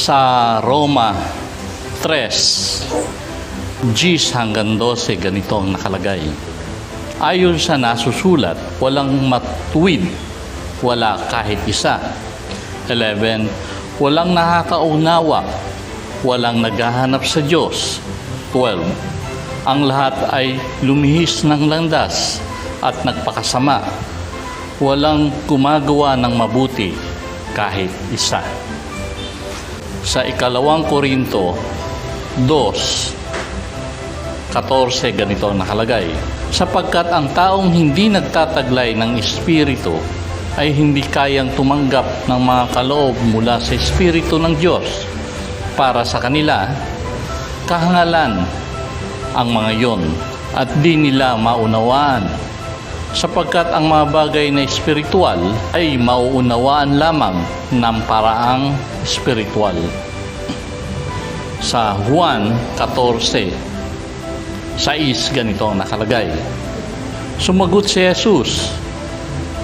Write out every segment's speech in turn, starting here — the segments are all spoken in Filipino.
Sa Roma 3, 10 hanggang 12, ganito ang nakalagay. Ayon sa nasusulat, walang matuwid, wala kahit isa. 11, walang nakakaunawa, walang naghahanap sa Diyos. 12, ang lahat ay lumihis ng landas at nagpakasama. Walang gumagawa ng mabuti, kahit isa. Sa 2 Korinto 2:14, ganito ang nakalagay. Sapagkat ang taong hindi nagtataglay ng Espiritu ay hindi kayang tumanggap ng mga kaloob mula sa Espiritu ng Diyos. Para sa kanila, kahangalan ang mga yon at di nila maunawaan. Sapagkat ang mga bagay na espiritual ay mauunawaan lamang ng paraang espiritual. Sa Juan 14:6, ganito ang nakalagay. Sumagot si Jesus,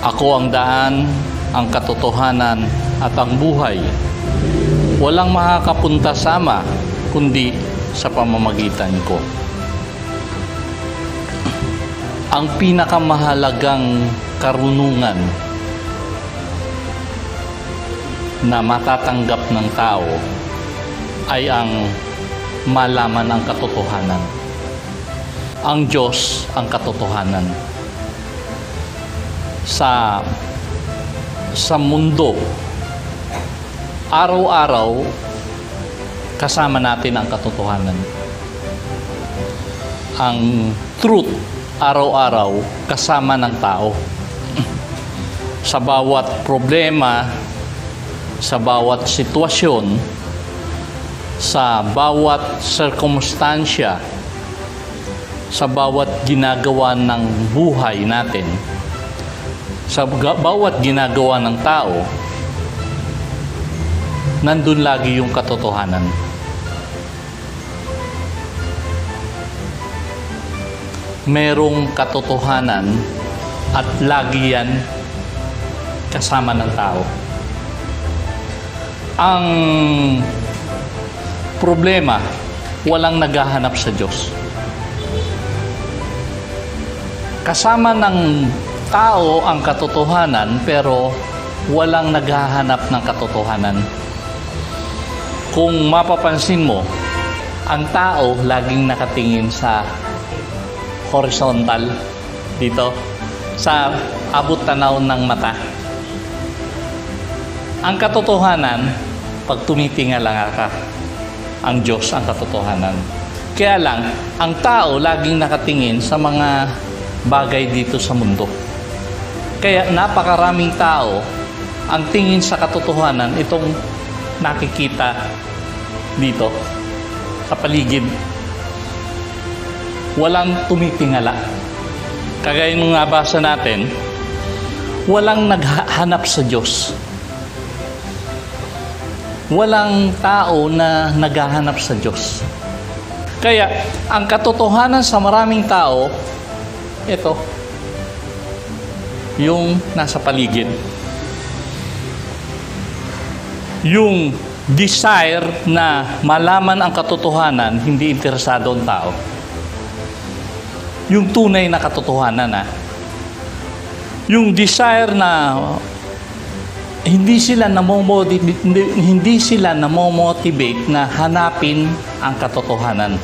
ako ang daan, ang katotohanan at ang buhay. Walang makakapunta sa Ama kundi sa pamamagitan ko. Ang pinakamahalagang karunungan na matatanggap ng tao ay ang malaman ang katotohanan. Ang Diyos ang katotohanan. Sa mundo, araw-araw kasama natin ang katotohanan. Ang truth, araw-araw kasama ng tao. Sa bawat problema, sa bawat sitwasyon, sa bawat sirkumstansya, sa bawat ginagawa ng buhay natin, sa bawat ginagawa ng tao, nandun lagi yung katotohanan. Merong katotohanan at lagi yan kasama ng tao. Ang problema, walang naghahanap sa Diyos. Kasama ng tao ang katotohanan pero walang naghahanap ng katotohanan. Kung mapapansin mo, ang tao laging nakatingin sa horizontal dito, sa abot tanaw ng mata. Ang katotohanan, pag tumitinga lang ka, ang Diyos ang katotohanan. Kaya lang, ang tao laging nakatingin sa mga bagay dito sa mundo. Kaya napakaraming tao ang tingin sa katotohanan itong nakikita dito sa paligid. Walang tumitingala. Kagaya nung nabasa natin, walang naghanap sa Diyos. Walang tao na naghahanap sa Diyos. Kaya, ang katotohanan sa maraming tao, ito, yung nasa paligid. Yung desire na malaman ang katotohanan, hindi interesado ang tao. Yung tunay na katotohanan, yung desire na hindi sila namomotivate na hanapin ang katotohanan.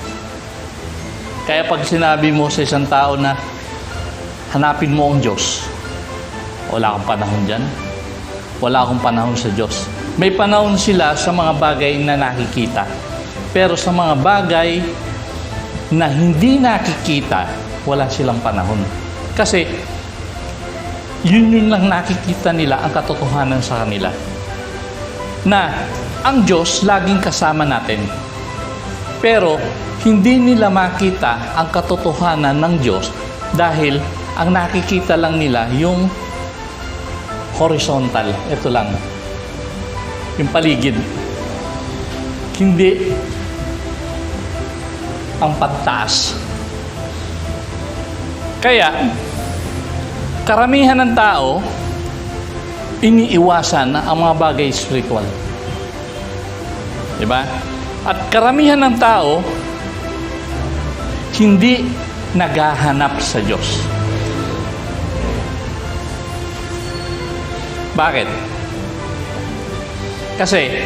Kaya pag sinabi mo sa isang tao na hanapin mo ang Diyos, wala akong panahon dyan. Wala akong panahon sa Diyos. May panahon sila sa mga bagay na nakikita. Pero sa mga bagay na hindi nakikita, wala silang panahon. Kasi yun lang nakikita nila, ang katotohanan sa kanila. Na ang Diyos laging kasama natin. Pero hindi nila makita ang katotohanan ng Diyos dahil ang nakikita lang nila yung horizontal. Ito lang. Yung paligid. Hindi ang pagtaas. Kaya, karamihan ng tao, iniiwasan ang mga bagay spiritual. Di ba? At karamihan ng tao, hindi naghahanap sa Diyos. Bakit? Kasi,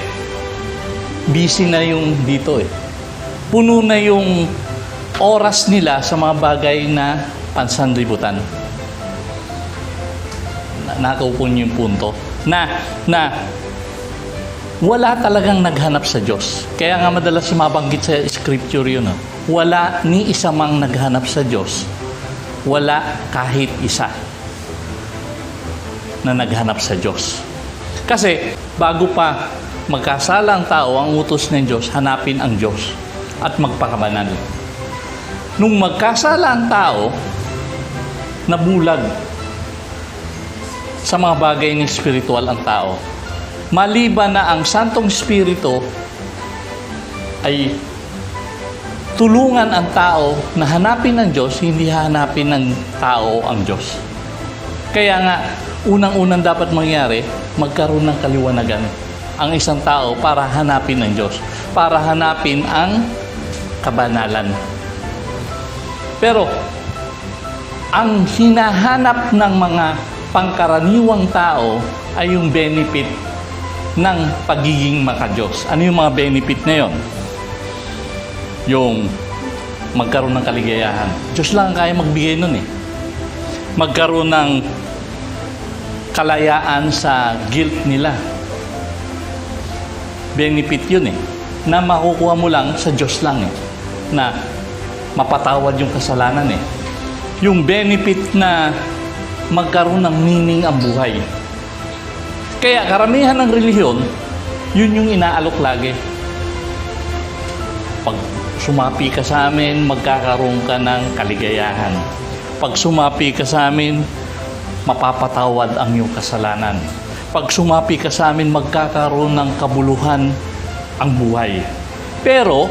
busy na yung dito eh. Puno na yung oras nila sa mga bagay na pansanlibutan. Nakaupo niyo yung punto. Na wala talagang naghanap sa Diyos. Kaya nga madalas mabanggit sa scripture yun. Wala ni isa mang naghanap sa Diyos. Wala kahit isa na naghanap sa Diyos. Kasi bago pa magkasala ang tao, ang utos ng Diyos, hanapin ang Diyos at magpakabanal. Nung magkasala ang tao, nabulag sa mga bagay ng spiritual ang tao. Maliban na ang Santong Espiritu ay tulungan ang tao na hanapin ang Diyos, hindi hanapin ng tao ang Diyos. Kaya nga, unang-unang dapat mangyari, magkaroon ng kaliwanagan ang isang tao para hanapin ang Diyos, para hanapin ang kabanalan. Pero, ang hinahanap ng mga pangkaraniwang tao ay yung benefit ng pagiging maka-Diyos. Ano yung mga benefit na yon? Yung magkaroon ng kaligayahan. Diyos lang ang kaya magbigay nun eh. Magkaroon ng kalayaan sa guilt nila. Benefit yun eh. Na makukuha mo lang sa Diyos lang eh. Na mapatawad yung kasalanan eh. Yung benefit na magkaroon ng meaning ang buhay. Kaya karamihan ng relihiyon, yun yung inaalok lagi. Pag sumapi ka sa amin, magkakaroon ka ng kaligayahan. Pag sumapi ka sa amin, mapapatawad ang iyong kasalanan. Pag sumapi ka sa amin, magkakaroon ng kabuluhan ang buhay. Pero,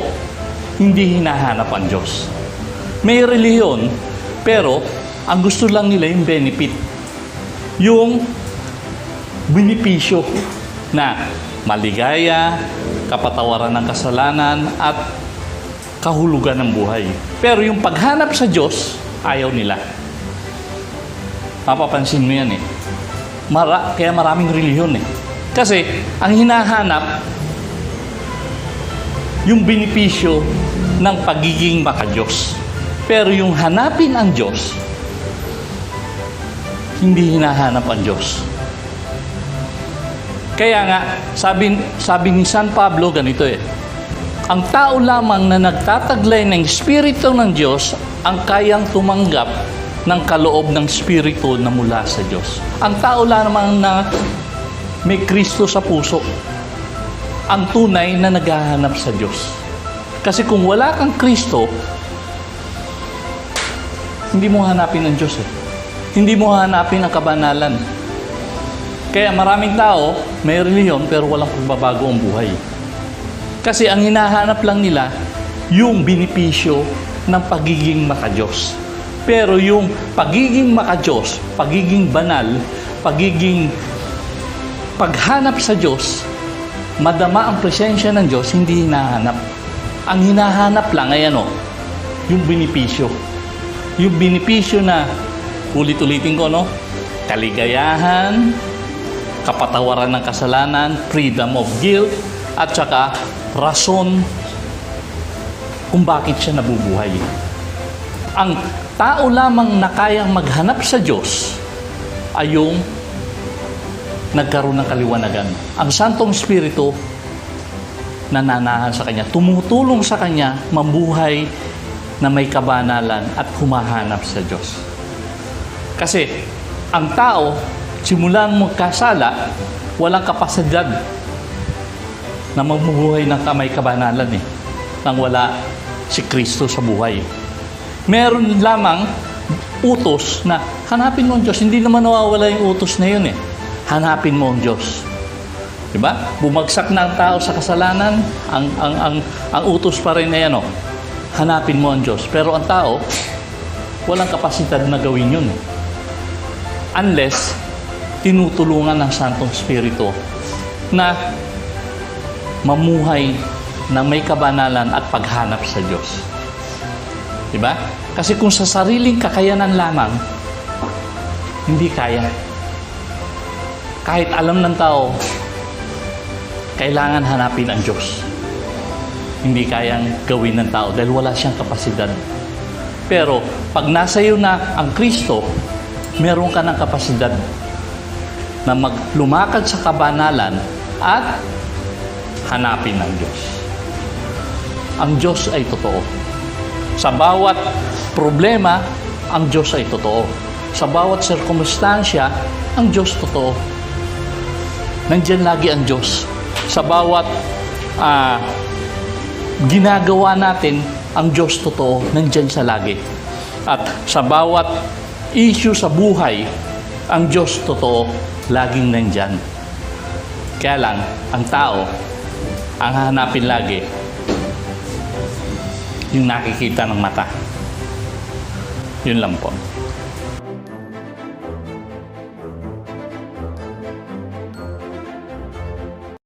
hindi hinahanap ang Diyos. May relihiyon, pero ang gusto lang nila yung benefit. Yung benepisyo na maligaya, kapatawaran ng kasalanan, at kahulugan ng buhay. Pero yung paghanap sa Diyos, ayaw nila. Mapapansin mo yan eh. Kaya maraming relihiyon eh. Kasi ang hinahanap, yung benepisyo ng pagiging maka-Diyos. Pero yung hanapin ang Diyos, hindi hinahanap ang Diyos. Kaya nga, sabi ni San Pablo, ganito eh. Ang tao lamang na nagtataglay ng Espiritu ng Diyos ang kayang tumanggap ng kaloob ng Espiritu na mula sa Diyos. Ang tao lamang na may Kristo sa puso, ang tunay na naghahanap sa Diyos. Kasi kung wala kang Kristo, hindi mo hanapin ang Diyos eh. Hindi mo hanapin ang kabanalan. Kaya maraming tao, may relihiyon pero walang pagbabago ang buhay. Kasi ang hinahanap lang nila, yung benepisyo ng pagiging maka-Diyos. Pero yung pagiging maka-Diyos, pagiging banal, pagiging paghanap sa Diyos, madama ang presensya ng Diyos, hindi hinahanap. Ang hinahanap lang ay ano? Yung benepisyo. Yung benepisyo na, ulit-ulitin ko, no? Kaligayahan, kapatawaran ng kasalanan, freedom of guilt, at saka rason kung bakit siya nabubuhay. Ang tao lamang na kayang maghanap sa Diyos ay yung nagkaroon ng kaliwanagan. Ang Santong Espiritu nananahan sa Kanya, tumutulong sa Kanya mabuhay na may kabanalan at humahanap sa Diyos. Kasi ang tao, simulan magkasala, walang kapasidad na mamubuhay ng may kabanalan eh, nang wala si Kristo sa buhay. Meron lamang utos na hanapin mo ang Diyos. Hindi naman nawawala yung utos na yun eh. Hanapin mo ang Diyos. Diba? Bumagsak na ang tao sa kasalanan, ang utos pa rin ay ano, hanapin mo ang Diyos. Pero ang tao, walang kapasidad na gawin yun. Unless, tinutulungan ng Santong Espiritu na mamuhay na may kabanalan at paghanap sa Diyos. Diba? Kasi kung sa sariling kakayanan lamang, hindi kaya. Kahit alam ng tao, kailangan hanapin ang Diyos. Hindi kayang gawin ng tao dahil wala siyang kapasidad. Pero pag nasa iyo na ang Kristo, meron ka ng kapasidad na maglumakad sa kabanalan at hanapin ang Diyos. Ang Diyos ay totoo. Sa bawat problema, ang Diyos ay totoo. Sa bawat sirkumstansya, ang Diyos totoo. Nandiyan lagi ang Diyos. Sa bawat ginagawa natin, ang Diyos totoo, nandiyan siya lagi. At sa bawat issue sa buhay, ang Diyos totoo, laging nandyan. Kaya lang, ang tao, ang hahanapin lagi, yung nakikita ng mata. Yun lang po.